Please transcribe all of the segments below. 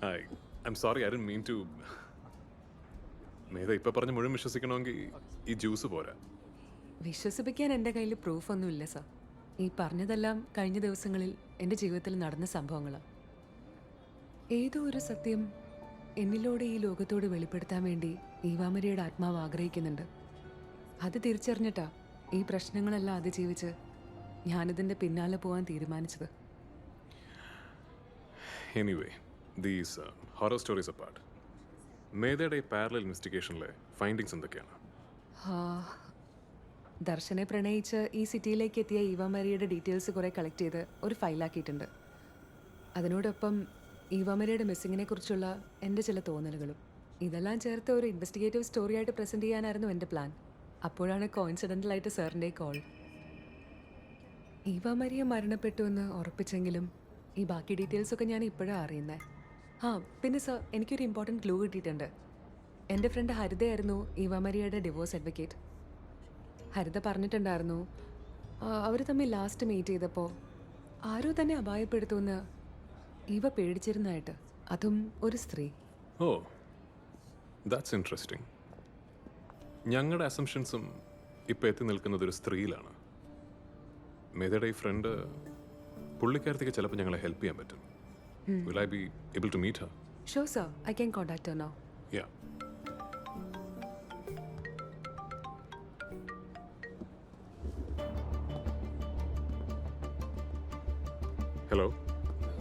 Hi I'm sorry I'd mean to Medha ഇപ്പം പറഞ്ഞ് മുഴുവൻ വിശ്വസിക്കണമെങ്കിൽ ഈ ജ്യൂസ് പോരാ. വിശ്വസിപ്പിക്കാൻ എൻ്റെ കയ്യിൽ പ്രൂഫൊന്നുമില്ല സർ. ഈ പറഞ്ഞതെല്ലാം കഴിഞ്ഞ ദിവസങ്ങളിൽ എൻ്റെ ജീവിതത്തിൽ നടന്ന സംഭവങ്ങളാണ്. ഏതോ ഒരു സത്യം എന്നിലൂടെ ഈ ലോകത്തോട് വെളിപ്പെടുത്താൻ വേണ്ടി ഈവാമരിയുടെ ആത്മാവ് ആഗ്രഹിക്കുന്നുണ്ട്. അത് തിരിച്ചറിഞ്ഞിട്ടാ ഈ പ്രശ്നങ്ങളെല്ലാം അതിജീവിച്ച് ഞാനിതിൻ്റെ പിന്നാലെ പോകാൻ തീരുമാനിച്ചത്. Anyway these horror stories apart, മേധയുടെ ഈ പാരലൽ ഇൻവെസ്റ്റിഗേഷനിലെ ഫൈൻഡിങ്സ് എന്തൊക്കെയാണ്? ദർശനെ പ്രണയിച്ച് ഈ സിറ്റിയിലേക്ക് എത്തിയ ഈവാമരിയുടെ ഡീറ്റെയിൽസ് കുറേ കളക്ട് ചെയ്ത് ഒരു ഫയലാക്കിയിട്ടുണ്ട്. അതിനോടൊപ്പം ഈവാമരിയുടെ മിസ്സിങ്ങിനെ കുറിച്ചുള്ള എൻ്റെ ചില തോന്നലുകളും ഇതെല്ലാം ചേർത്ത് ഒരു ഇൻവെസ്റ്റിഗേറ്റീവ് സ്റ്റോറി ആയിട്ട് പ്രസൻറ്റ് ചെയ്യാനായിരുന്നു എൻ്റെ പ്ലാൻ. അപ്പോഴാണ് കോയിൻസിഡൻ്റലായിട്ട് സാറിൻ്റെ കോൾ. ഈവാമരിയ മരണപ്പെട്ടു എന്ന് ഉറപ്പിച്ചെങ്കിലും ഈ ബാക്കി ഡീറ്റെയിൽസൊക്കെ ഞാൻ ഇപ്പോഴാണ് അറിയുന്നത്. പിന്നെ സർ, എനിക്കൊരു ഇമ്പോർട്ടൻറ്റ് ക്ലൂ കിട്ടിയിട്ടുണ്ട്. എൻ്റെ ഫ്രണ്ട് ഹരിതയായിരുന്നു ഈവാമരിയുടെ ഡിവോഴ്സ് അഡ്വക്കേറ്റ്. ഹരിത പറഞ്ഞിട്ടുണ്ടായിരുന്നു അവർ തമ്മിൽ ലാസ്റ്റ് മീറ്റ് ചെയ്തപ്പോൾ ആരോ തന്നെ അപായപ്പെടുത്തുമെന്ന് ഇവ പേടിച്ചിരുന്നായിട്ട്, അതും ഒരു സ്ത്രീ. ഓ, ദാറ്റ്സ് ഇൻട്രസ്റ്റിംഗ്. ഞങ്ങളുടെ അസംഷൻസും ഇപ്പം എത്തി നിൽക്കുന്നത് ഒരു സ്ത്രീയിലാണ്. മേധയുടെ ഈ ഫ്രണ്ട് പുള്ളിക്കാരത്തേക്ക് ചിലപ്പോൾ ഞങ്ങളെ ഹെൽപ്പ് ചെയ്യാൻ പറ്റും. Will I be able to meet her? Sure sir, I can contact her now. Yeah. Hello.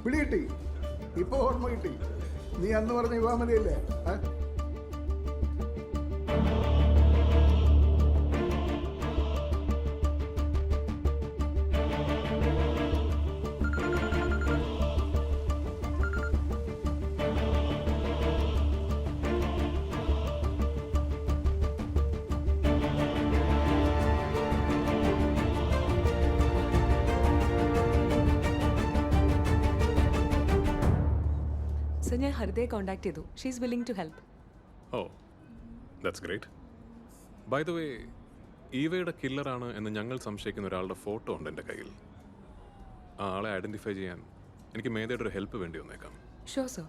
പിടി കിട്ടി, ഇപ്പൊ ഓർമ്മ കിട്ടി. നീ അന്ന് പറഞ്ഞ യുവാമതിയല്ലേ? സർ, ഞാൻ ഹരിതയെ കോൺടാക്ട് ചെയ്തു. She is willing to help. Oh, that's great. By the way, ഈവയുടെ കില്ലറാണ് എന്ന് ഞങ്ങൾ സംശയിക്കുന്ന ഒരാളുടെ ഫോട്ടോ ഉണ്ട് എൻ്റെ കയ്യിൽ. ആ ആളെ ഐഡൻറ്റിഫൈ ചെയ്യാൻ എനിക്ക് മേധയുടെ ഒരു ഹെൽപ്പ് വേണ്ടി വന്നേക്കാം. Sure sir.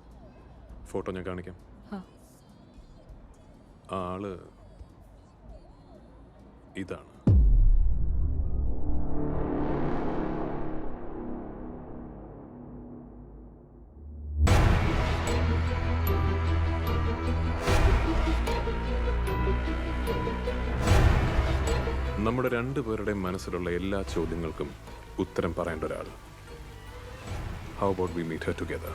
ഫോട്ടോ ഞാൻ കാണിക്കാം. ആ ആള് ഇതാണ്. നമ്മുടെ രണ്ടുപേരുടെയും മനസ്സിലുള്ള എല്ലാ ചോദ്യങ്ങൾക്കും ഉത്തരം പറയേണ്ട ഒരാൾ. How about we meet her together?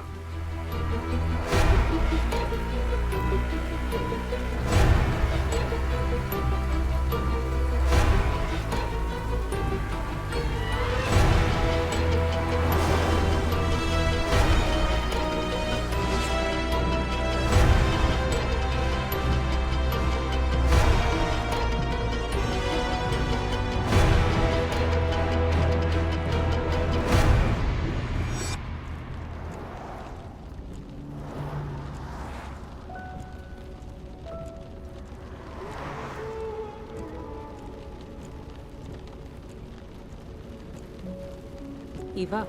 ഇവ,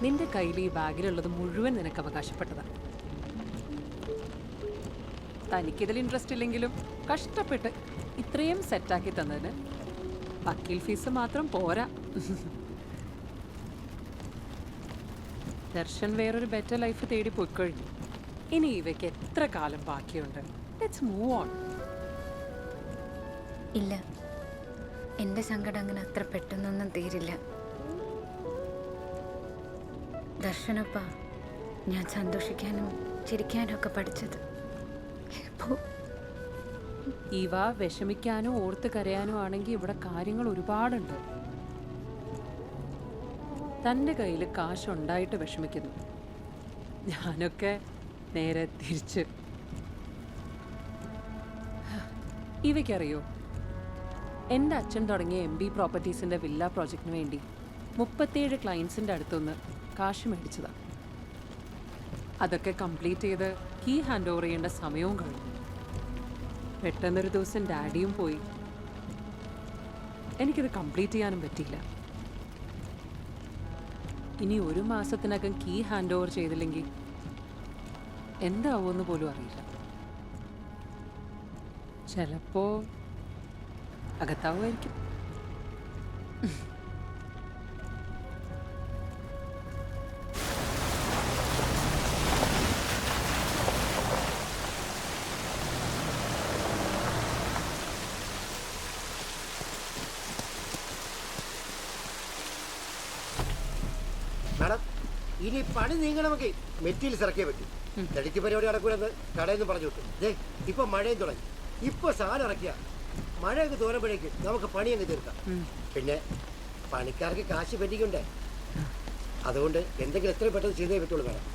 നിന്റെ കയ്യിൽ ഈ ബാഗിലുള്ളത് മുഴുവൻ നിനക്ക് അവകാശപ്പെട്ടതാണ്. തനിക്കിതിൽ ഇൻട്രസ്റ്റ് ഇല്ലെങ്കിലും കഷ്ടപ്പെട്ട് ഇത്രയും സെറ്റാക്കി തന്നതിന് വക്കീൽ ഫീസ് മാത്രം പോരാ. ദർശൻ വേറൊരു ബെറ്റർ ലൈഫ് തേടി പോയിക്കഴിഞ്ഞു. ഇനി ഇവയ്ക്ക് എത്ര കാലം ബാക്കിയുണ്ട്? Let's move on. ഇല്ല, എൻ്റെ സങ്കടം അങ്ങനെ അത്ര പെട്ടെന്നൊന്നും തീരില്ല. ദർശനപ്പ ഞാൻ സന്തോഷിക്കാനും ചിരിക്കാനും ഒക്കെ പഠിച്ചത്. ഇവ വിഷമിക്കാനോ ഓർത്ത് കരയാനോ ആണെങ്കിൽ ഇവിടെ കാര്യങ്ങൾ ഒരുപാടുണ്ട്. തൻ്റെ കയ്യിൽ കാശുണ്ടായിട്ട് വിഷമിക്കുന്നു. ഞാനൊക്കെ നേരെ തിരിച്ച്. ഇവയ്ക്കറിയോ, എൻ്റെ അച്ഛൻ തുടങ്ങിയ MB പ്രോപ്പർട്ടീസിൻ്റെ വില്ല പ്രോജക്റ്റിന് വേണ്ടി 37 ക്ലയൻസിൻ്റെ അടുത്തുനിന്ന് കാശ് മേടിച്ചതാണ്. അതൊക്കെ കംപ്ലീറ്റ് ചെയ്ത് കീ ഹാൻഡ് ഓവർ ചെയ്യേണ്ട സമയവും കഴിഞ്ഞു. പെട്ടെന്നൊരു ദിവസം ഡാഡിയും പോയി. എനിക്കിത് കംപ്ലീറ്റ് ചെയ്യാനും പറ്റിയില്ല. ഇനി 1 മാസത്തിനകം കീ ഹാൻഡ് ഓവർ ചെയ്തില്ലെങ്കിൽ എന്താവുമെന്ന് പോലും അറിയില്ല. ചിലപ്പോ അകത്താവുമായിരിക്കും. മാഡം, ഇനി പണി നീങ്ങണമെങ്കിൽ മെറ്റീരിയൽസ് ഇറക്കിയേ പറ്റും. തെളിക്ക് പരിപാടി നടക്കൂലെന്ന് കടയിൽ നിന്ന് പറഞ്ഞു വിട്ടു. ദേ ഇപ്പൊ മഴയും തുടങ്ങി. ഇപ്പൊ സാധനം ഇറക്കിയ മഴയൊക്കെ തോന്നുമ്പോഴേക്കും നമുക്ക് പണി അങ്ങ് തീർക്കാം. പിന്നെ പണിക്കാർക്ക് കാശ് പറ്റിക്കണ്ടേ, അതുകൊണ്ട് എന്തെങ്കിലും എത്രയും പെട്ടെന്ന് ചെയ്തേ പറ്റുള്ളൂ മാഡം.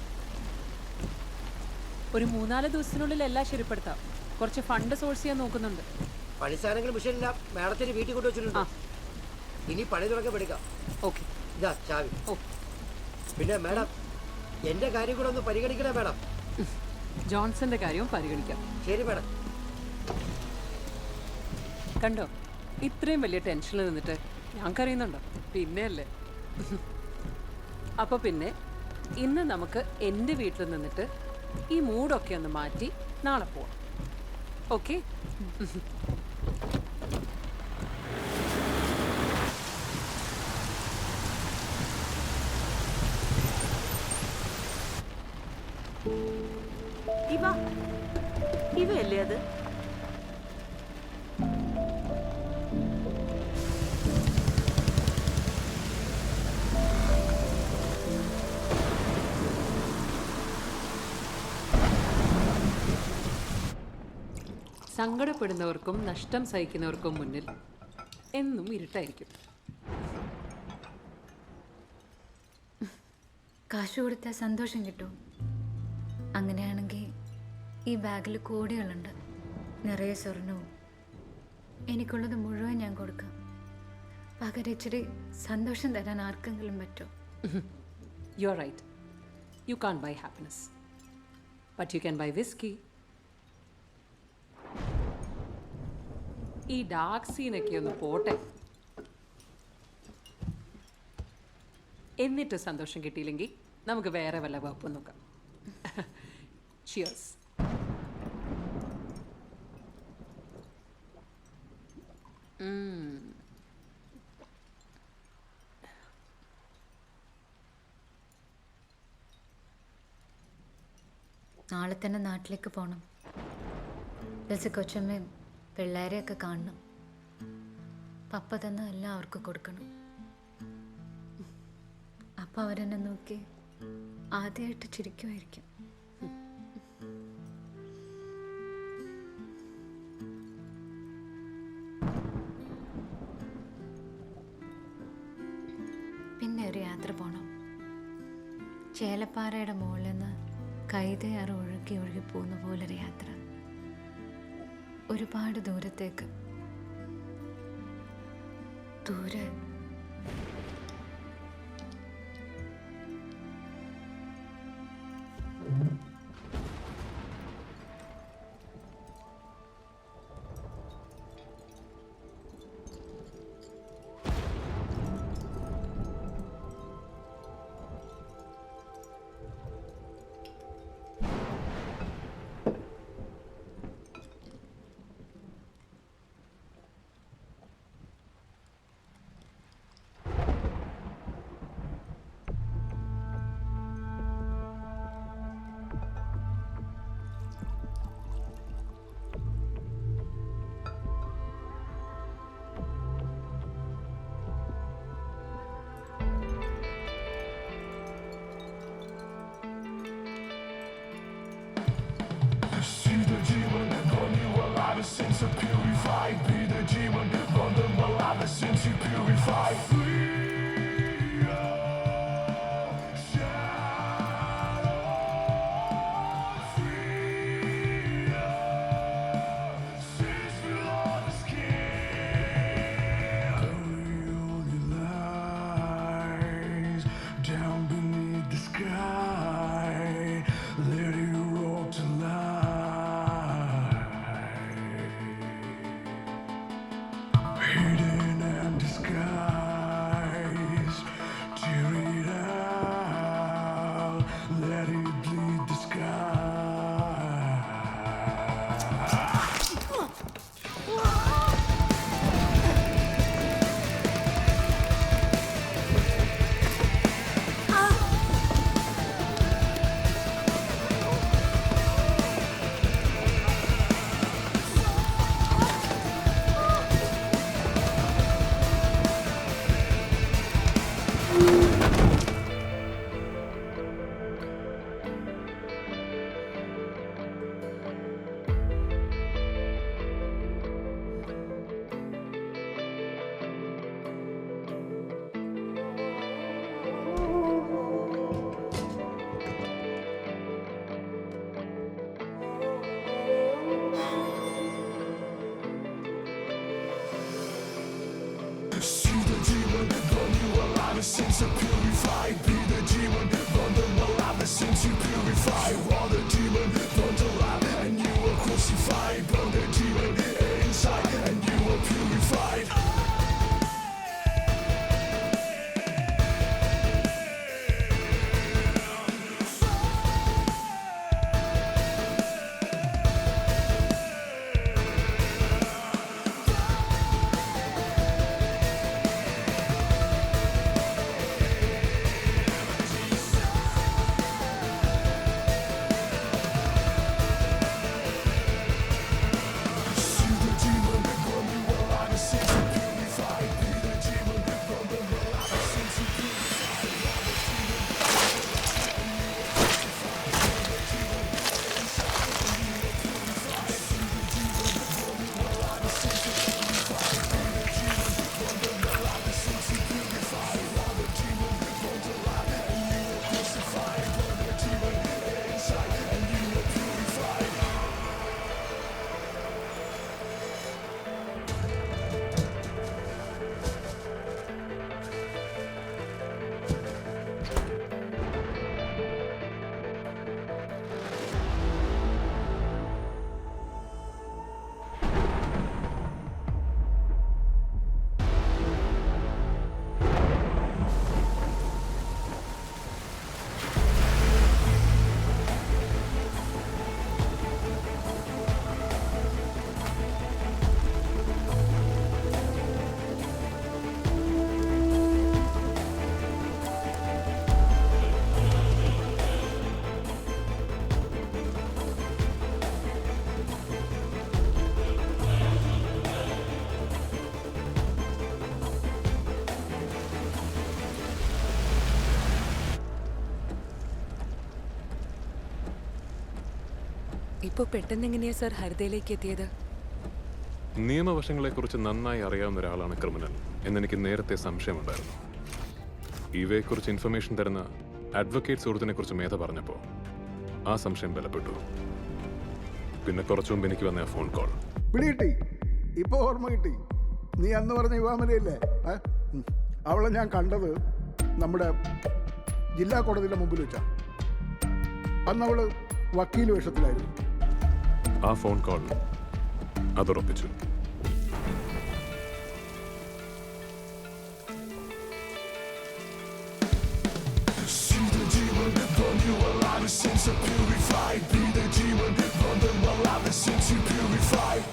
ഒരു 3-4 ദിവസത്തിനുള്ളിൽ എല്ലാം ശരിപ്പെടുത്താം. കുറച്ച് ഫണ്ട് സോഴ്സ് ചെയ്യാൻ നോക്കുന്നുണ്ട്. പണി സാധനങ്ങൾ മിഷനില്ല, മാഡത്തിന് വീട്ടിൽ കൊണ്ടുവച്ചിട്ടുണ്ട്. ഇനി പണി തുടങ്ങാൻ എടുക്കാം. ഓക്കെ, ഇതാ ചാവി. ഓ പിന്നെ മാഡം, എന്റെ കാര്യം കൂടെ ഒന്ന് പരിഗണിക്കണേ മാഡം. ജോൺസന്റെ കാര്യവും പരിഗണിക്കാം. ശരി മാഡം. കണ്ടോ, ഇത്രയും വലിയ ടെൻഷനിൽ നിന്നിട്ട് ഞാൻ കരയുന്നുണ്ടോ? പിന്നെയല്ലേ. അപ്പോൾ പിന്നെ ഇന്ന് നമുക്ക് എൻ്റെ വീട്ടിൽ നിന്നിട്ട് ഈ മൂഡൊക്കെ ഒന്ന് മാറ്റി നാളെ പോവാം. ഓക്കെ? ഇവയല്ലേ അത്? സങ്കടപ്പെടുന്നവർക്കും നഷ്ടം സഹിക്കുന്നവർക്കും മുന്നിൽ എന്നും ഇരുട്ടായിരിക്കും. കാശ് കൊടുത്താൽ സന്തോഷം കിട്ടും. അങ്ങനെയാണെങ്കിൽ ഈ ബാഗിൽ കോടികളുണ്ട്, നിറയെ സ്വർണവും. എനിക്കുള്ളത് മുഴുവൻ ഞാൻ കൊടുക്കാം. പകരം ഇച്ചിരി സന്തോഷം തരാൻ ആർക്കെങ്കിലും പറ്റുമോ? You are right. You can't buy happiness, but you can buy whisky. ഈ ഡാർക്ക് സീനൊക്കെ ഒന്ന് പോട്ടെ, എന്നിട്ട് സന്തോഷം കിട്ടിയില്ലെങ്കിൽ നമുക്ക് വേറെ വല്ല വകുപ്പ് നോക്കാം. ചിയേഴ്സ്. നാളെ തന്നെ നാട്ടിലേക്ക് പോകണം. കൊച്ചമ്മയും പിള്ളേരെയൊക്കെ കാണണം. പപ്പ തന്നെ എല്ലാവർക്കും കൊടുക്കണം. അപ്പം അവരെന്നെ നോക്കി ആദ്യമായിട്ട് ചിരിക്കുമായിരിക്കും. പിന്നെ ഒരു യാത്ര പോകണം. ചേലപ്പാറയുടെ മുകളിൽ നിന്ന് കൈതയാറ് ഒഴുകി ഒഴുകി പോകുന്ന പോലൊരു യാത്ര. ഒരുപാട് ദൂരത്തേക്ക്. ദൂരെ Since to purify, be the demon, burn them alive, since you purify. Down beneath the sky, let it roll to life. Hidden and disguised. See the demon, burn you alive, since you purify. Be the demon, burn them alive, since you purify. While the demon burned alive, and you were crucified. Burn the demon inside, and you were purified. ഇപ്പോൾ പെട്ടെന്ന് എങ്ങനെയാ sir ഹരിതയിലേക്ക് എത്തിയത്? നിയമവശങ്ങളെക്കുറിച്ച് നന്നായി അറിയാവുന്ന ഒരാളാണ് criminal എന്നെനിക്ക് നേരത്തെ സംശയമുണ്ടായിരുന്നു. ഇവയെക്കുറിച്ച് ഇൻഫർമേഷൻ തരുന്ന അഡ്വക്കേറ്റ് സുഹൃത്തിനെ കുറിച്ച് മേധ പറഞ്ഞപ്പോൾ ആ സംശയം ബലപ്പെട്ടു. പിന്നെ കുറച്ചു മുമ്പ് എനിക്ക് വന്ന ആ ഫോൺ കോൾ പിടികിട്ടി, ഇപ്പോൾ ഓർമ്മ കിട്ടി. നീ അന്ന് പറഞ്ഞ യുവാമലയല്ലേ? അവളെ ഞാൻ കണ്ടത് നമ്മുടെ ജില്ലാ കോടതിയുടെ മുമ്പിൽ വെച്ചാ. അന്ന് അവള് വക്കീൽ വേഷത്തിലായിരുന്നു. ആ ഫോൺ കോൾ അതുറപ്പിച്ചു. See the demon, burn you alive, since you purified. Be the demon, burn them alive, since you purified.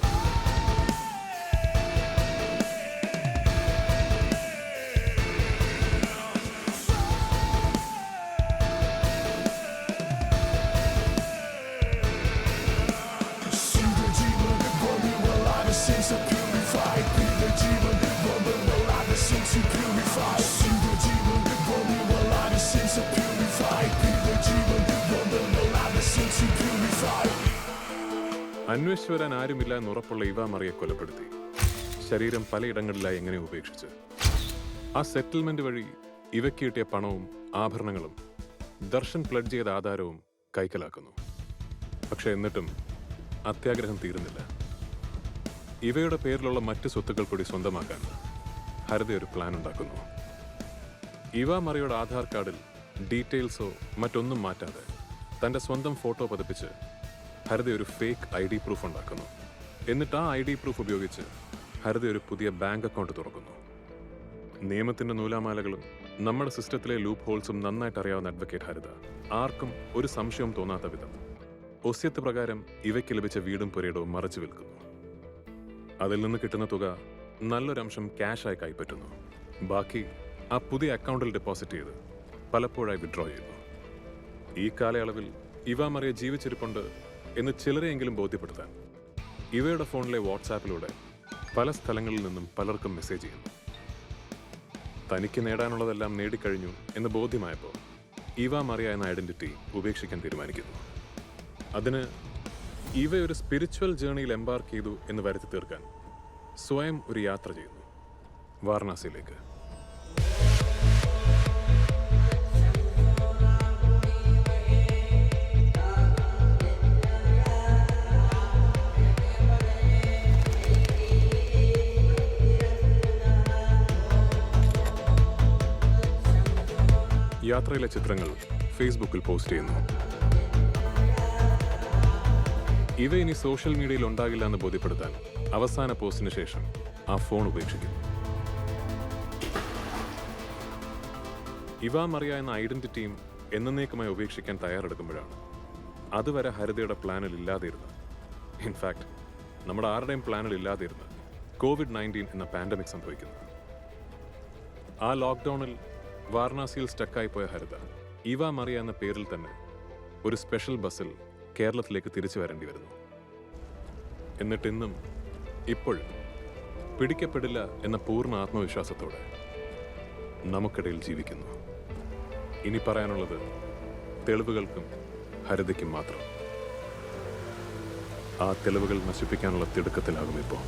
Since you purified, be the demon, burn them alive, since you purified. See the demon, burn you alive, since you purified, be the demon, burn them alive, since you purified. അന്വേഷിച്ചു വരാൻ ആരുമില്ല എന്നുറപ്പുള്ള ഇവ മറിയെ കൊലപ്പെടുത്തി ശരീരം പലയിടങ്ങളിലായി എങ്ങനെ ഉപേക്ഷിച്ച് ആ സെറ്റിൽമെന്റ് വഴി ഇവയ്ക്ക് കിട്ടിയ പണവും ആഭരണങ്ങളും ദർശൻ പ്ലഡ് ചെയ്ത ആധാരവും കൈക്കലാക്കുന്നു. പക്ഷെ എന്നിട്ടും അത്യാഗ്രഹം തീരുന്നില്ല. ഇവയുടെ പേരിലുള്ള മറ്റ് സ്വത്തുക്കൾ കൂടി സ്വന്തമാക്കാൻ ഹരിത ഒരു പ്ലാൻ ഉണ്ടാക്കുന്നു. ഇവ മറിയുടെ ആധാർ കാർഡിൽ ഡീറ്റെയിൽസോ മറ്റൊന്നും മാറ്റാതെ തൻ്റെ സ്വന്തം ഫോട്ടോ പതിപ്പിച്ച് ഹരിത ഒരു ഫേക്ക് ID പ്രൂഫ് ഉണ്ടാക്കുന്നു. എന്നിട്ട് ആ ID പ്രൂഫ് ഉപയോഗിച്ച് ഹരിത ഒരു പുതിയ ബാങ്ക് അക്കൗണ്ട് തുറക്കുന്നു. നിയമത്തിൻ്റെ നൂലാമാലകളും നമ്മുടെ സിസ്റ്റത്തിലെ ലൂപ്പ് ഹോൾസും നന്നായിട്ട് അറിയാവുന്ന അഡ്വക്കേറ്റ് ഹരിത ആർക്കും ഒരു സംശയവും തോന്നാത്ത വിധം ഒസ്യത്ത് പ്രകാരം ഇവയ്ക്ക് ലഭിച്ച വീടും പുരയിടവും മറച്ചു വിൽക്കുന്നു. അതിൽ നിന്ന് കിട്ടുന്ന തുക നല്ലൊരംശം ക്യാഷായി കൈപ്പറ്റുന്നു. ബാക്കി ആ പുതിയ അക്കൗണ്ടിൽ ഡെപ്പോസിറ്റ് ചെയ്ത് പലപ്പോഴായി വിഡ്രോ ചെയ്യുന്നു. ഈ കാലയളവിൽ ഇവ മറിയ ജീവിച്ചിരിപ്പുണ്ട് എന്ന് ചിലരെയെങ്കിലും ബോധ്യപ്പെടുത്താൻ ഇവയുടെ ഫോണിലെ വാട്സാപ്പിലൂടെ പല സ്ഥലങ്ങളിൽ നിന്നും പലർക്കും മെസ്സേജ് ചെയ്യുന്നു. തനിക്ക് നേടാനുള്ളതെല്ലാം നേടിക്കഴിഞ്ഞു എന്ന് ബോധ്യമായപ്പോൾ ഇവ മറിയ എന്ന ഐഡന്റിറ്റി ഉപേക്ഷിക്കാൻ തീരുമാനിക്കുന്നു. അതിന് ഇവ ഒരു സ്പിരിച്വൽ ജേണിയിൽ എംബാർക്ക് ചെയ്തു എന്ന് വരുത്തി തീർക്കാൻ സ്വയം ഒരു യാത്ര ചെയ്യുന്നു വാരണാസിയിലേക്ക്. യാത്രയിലെ ചിത്രങ്ങൾ ഫേസ്ബുക്കിൽ പോസ്റ്റ് ചെയ്യുന്നു. ഇവ ഇനി സോഷ്യൽ മീഡിയയിൽ ഉണ്ടാകില്ല എന്ന് ബോധ്യപ്പെടുത്താൻ അവസാന പോസ്റ്റിന് ശേഷം ആ ഫോൺ ഉപേക്ഷിക്കും. ഇവ മറിയ എന്ന ഐഡന്റിറ്റിയും എന്നേക്കുമായി ഉപേക്ഷിക്കാൻ തയ്യാറെടുക്കുമ്പോഴാണ് അതുവരെ ഹരിതയുടെ പ്ലാനിൽ ഇല്ലാതിരുന്നത്, ഇൻഫാക്ട് നമ്മുടെ ആരുടെയും പ്ലാനിൽ ഇല്ലാതിരുന്നത് COVID-19 എന്ന പാൻഡമിക് സംഭവിക്കുന്നത്. ആ ലോക്ക്ഡൗണിൽ വാരണാസിയിൽ സ്റ്റക്കായി പോയ ഹരിത ഇവ മറിയ എന്ന പേരിൽ തന്നെ ഒരു സ്പെഷ്യൽ ബസ്സിൽ കേരളത്തിലേക്ക് തിരിച്ചു വരേണ്ടി വരുന്നു. എന്നിട്ടിന്നും ഇപ്പോഴും പിടിക്കപ്പെടില്ല എന്ന പൂർണ്ണ ആത്മവിശ്വാസത്തോടെ നമുക്കിടയിൽ ജീവിക്കുന്നു. ഇനി പറയാനുള്ളത് തെളിവുകൾക്കും ഹരിതയ്ക്കും മാത്രം. ആ തെളിവുകൾ നശിപ്പിക്കാനുള്ള തിടുക്കത്തിലാകും ഇപ്പോൾ.